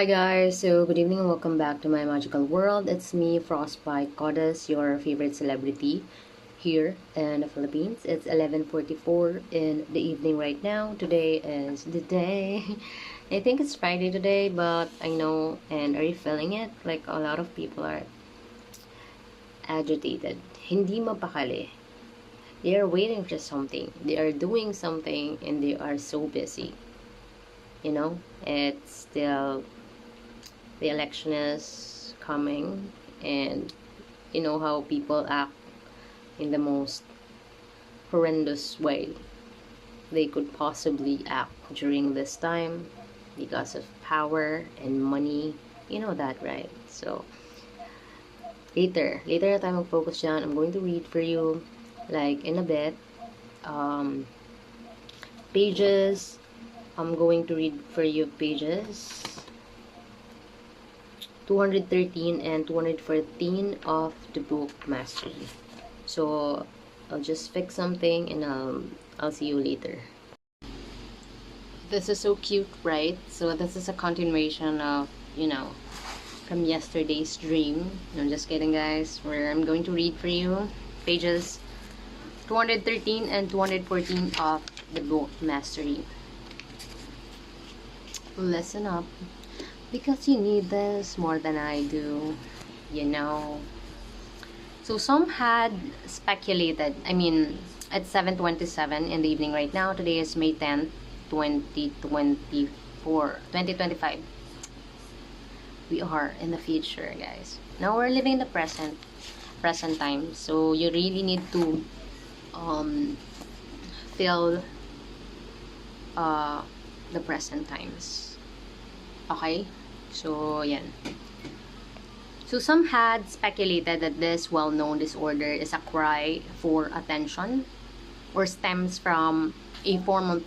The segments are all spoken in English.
Hi guys, so good evening and welcome back to my magical world. It's me, Frostbite Goddess, your favorite celebrity here in the Philippines. It's 11:44 in the evening right now. Today is the day. I think it's Friday today, but I know, and are you feeling it? Like a lot of people are agitated. Hindi mapakali. They are waiting for something. They are doing something and they are so busy. It's still the election is coming, and you know how people act in the most horrendous way they could possibly act during this time because of power and money. You know that, right? So later na tayo mag-focus dyan. I'm going to read for you like in a bit pages. I'm going to read for you pages 213 and 214 of the book Mastery. So I'll just fix something and I'll see you later. This is so cute, right? So this is a continuation of, from yesterday's dream. No, I'm just kidding, guys. Where I'm going to read for you pages 213 and 214 of the book Mastery. Listen up, because you need this more than I do, So some had speculated, it's 7:27 in the evening right now. Today is May 10th, 2025. We are in the future, guys. Now we're living in the present time. So you really need to feel the present times. Okay? So, yan. So, some had speculated that this well-known disorder is a cry for attention or stems from a form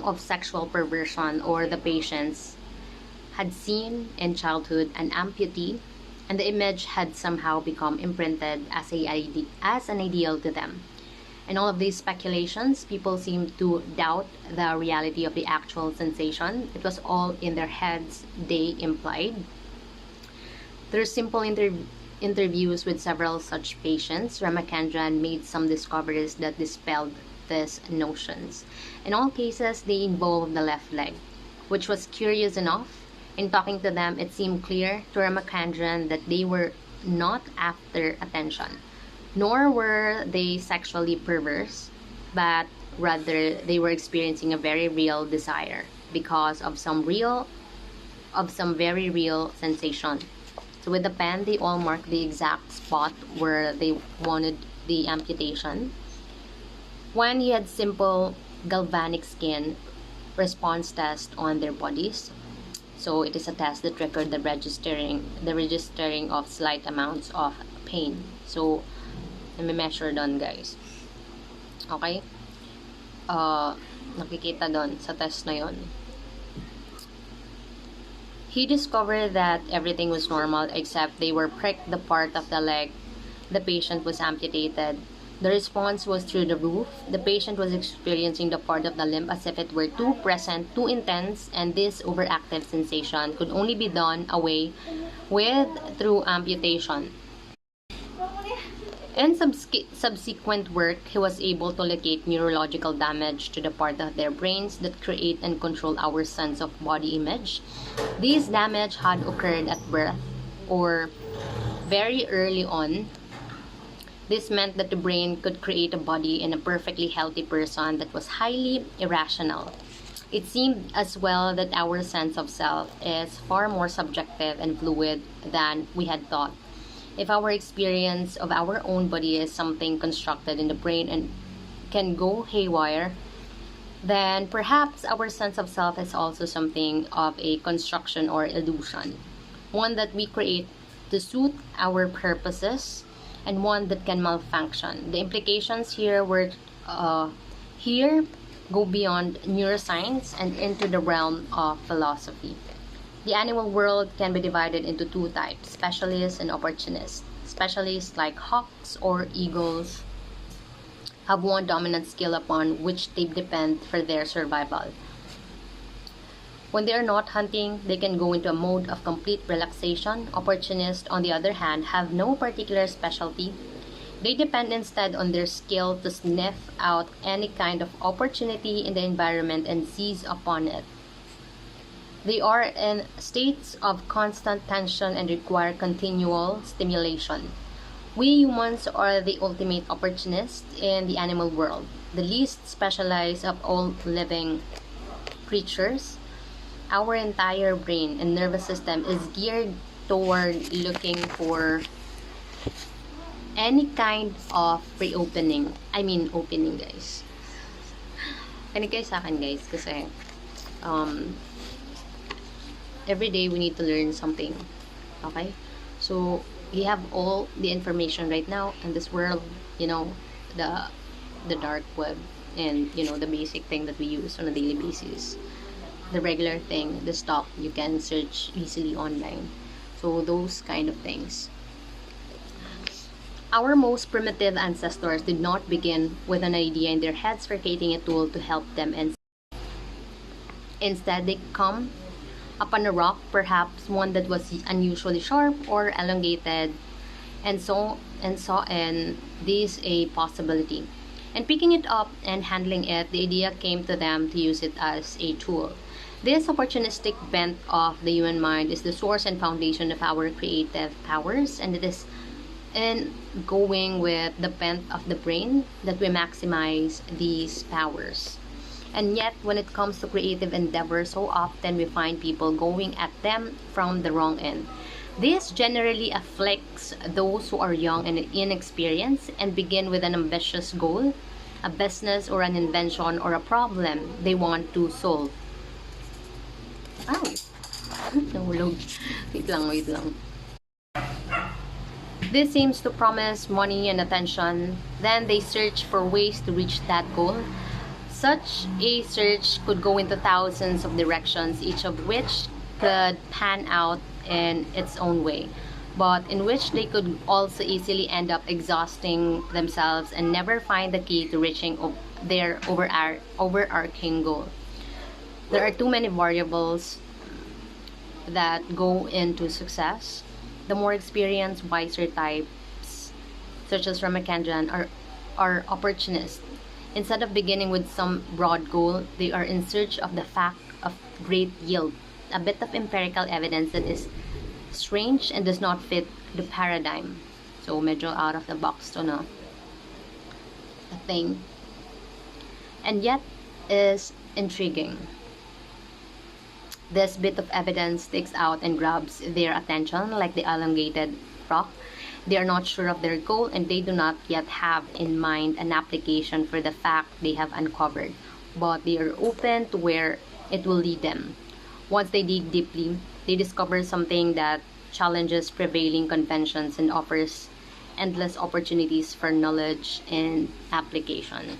of sexual perversion, or the patients had seen in childhood an amputee and the image had somehow become imprinted as an ideal to them. In all of these speculations, people seemed to doubt the reality of the actual sensation. It was all in their heads, they implied. Through simple interviews with several such patients, Ramakandran made some discoveries that dispelled these notions. In all cases, they involved the left leg, which was curious enough. In talking to them, it seemed clear to Ramakandran that they were not after attention, nor were they sexually perverse, but rather they were experiencing a very real desire because of some very real sensation. So with the pen, they all marked the exact spot where they wanted the amputation. One, he had simple galvanic skin response test on their bodies. So it is a test that recorded the registering of slight amounts of pain. So may measure doon, guys. Okay? Nakikita doon sa test na yon. He discovered that everything was normal except they were pricked the part of the leg the patient was amputated. The response was through the roof. The patient was experiencing the part of the limb as if it were too present, too intense, and this overactive sensation could only be done away with through amputation. In subsequent work, he was able to locate neurological damage to the part of their brains that create and control our sense of body image. This damage had occurred at birth or very early on. This meant that the brain could create a body in a perfectly healthy person that was highly irrational. It seemed as well that our sense of self is far more subjective and fluid than we had thought. If our experience of our own body is something constructed in the brain and can go haywire, then perhaps our sense of self is also something of a construction or illusion, one that we create to suit our purposes and one that can malfunction. The implications here go beyond neuroscience and into the realm of philosophy. The animal world can be divided into two types, specialists and opportunists. Specialists like hawks or eagles have one dominant skill upon which they depend for their survival. When they are not hunting, they can go into a mode of complete relaxation. Opportunists, on the other hand, have no particular specialty. They depend instead on their skill to sniff out any kind of opportunity in the environment and seize upon it. They are in states of constant tension and require continual stimulation. We humans are the ultimate opportunists in the animal world, the least specialized of all living creatures. Our entire brain and nervous system is geared toward looking for any kind of opening, guys. Kinig kayo sa akin, guys, kasi every day we need to learn something. Okay? So, we have all the information right now in this world, the dark web, and the basic thing that we use on a daily basis. The regular thing, the stuff you can search easily online. So, those kind of things. Our most primitive ancestors did not begin with an idea in their heads for creating a tool to help them, and instead they come upon a rock, perhaps one that was unusually sharp or elongated, and saw in this a possibility. And picking it up and handling it, the idea came to them to use it as a tool. This opportunistic bent of the human mind is the source and foundation of our creative powers, and it is in going with the bent of the brain that we maximize these powers. And yet, when it comes to creative endeavors, so often we find people going at them from the wrong end. This generally afflicts those who are young and inexperienced and begin with an ambitious goal, a business or an invention or a problem they want to solve. Ow! Nahulog. Wait lang. This seems to promise money and attention. Then they search for ways to reach that goal. Such a search could go into thousands of directions, each of which could pan out in its own way, but in which they could also easily end up exhausting themselves and never find the key to reaching their overarching goal. There are too many variables that go into success. The more experienced, wiser types, such as Ramakanjan, are opportunists. Instead of beginning with some broad goal, they are in search of the fact of great yield, a bit of empirical evidence that is strange and does not fit the paradigm. So, medyo out of the box to na a thing. And yet is intriguing. This bit of evidence sticks out and grabs their attention like the elongated rock. They are not sure of their goal, and they do not yet have in mind an application for the fact they have uncovered, but they are open to where it will lead them. Once they dig deeply, they discover something that challenges prevailing conventions and offers endless opportunities for knowledge and application.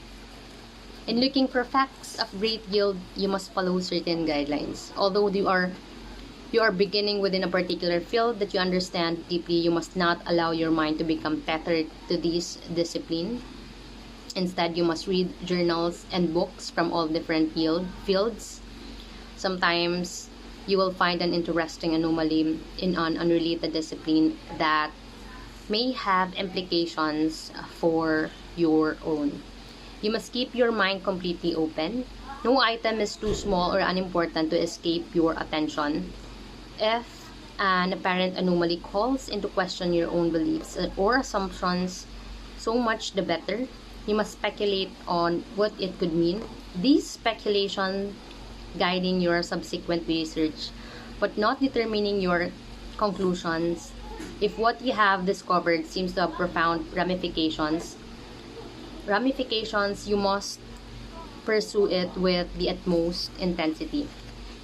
In looking for facts of great yield, you must follow certain guidelines. Although you are beginning within a particular field that you understand deeply, you must not allow your mind to become tethered to this discipline. Instead, you must read journals and books from all different fields. Sometimes you will find an interesting anomaly in an unrelated discipline that may have implications for your own. You must keep your mind completely open. No item is too small or unimportant to escape your attention. If an apparent anomaly calls into question your own beliefs or assumptions, so much the better. You must speculate on what it could mean. These speculations guiding your subsequent research, but not determining your conclusions. If what you have discovered seems to have profound ramifications, you must pursue it with the utmost intensity.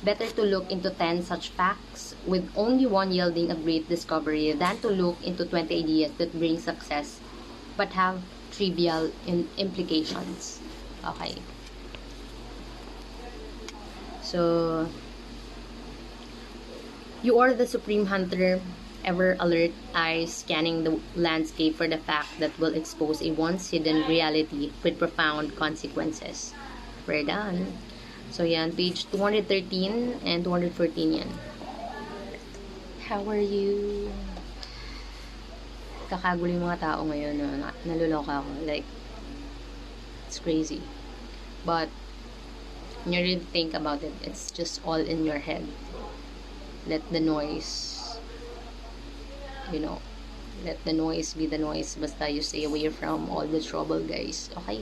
Better to look into 10 such facts with only one yielding a great discovery than to look into 20 ideas that bring success but have trivial implications. Okay. So, you are the supreme hunter, ever alert, eyes scanning the landscape for the fact that will expose a once hidden reality with profound consequences. We're done. So, yan. Page 213 and 214 yan. How are you? Kakagulo yung mga tao ngayon. Naluloka ako. Like, it's crazy. But, when you really think about it, it's just all in your head. Let the noise, let the noise be the noise. Basta you stay away from all the trouble, guys. Okay?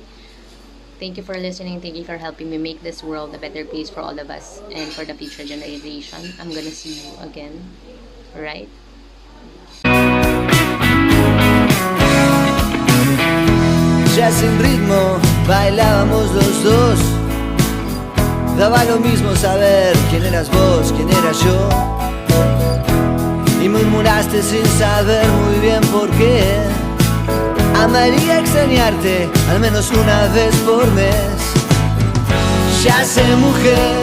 Thank you for listening. Thank you for helping me make this world a better place for all of us and for the future generation. I'm gonna see you again. Right? Ya sin ritmo bailábamos los dos. Daba lo mismo saber quién eras vos, quién era yo. Y murmuraste sin saber muy bien por qué. Amaría extrañarte al menos una vez por mes. Ya sé, mujer,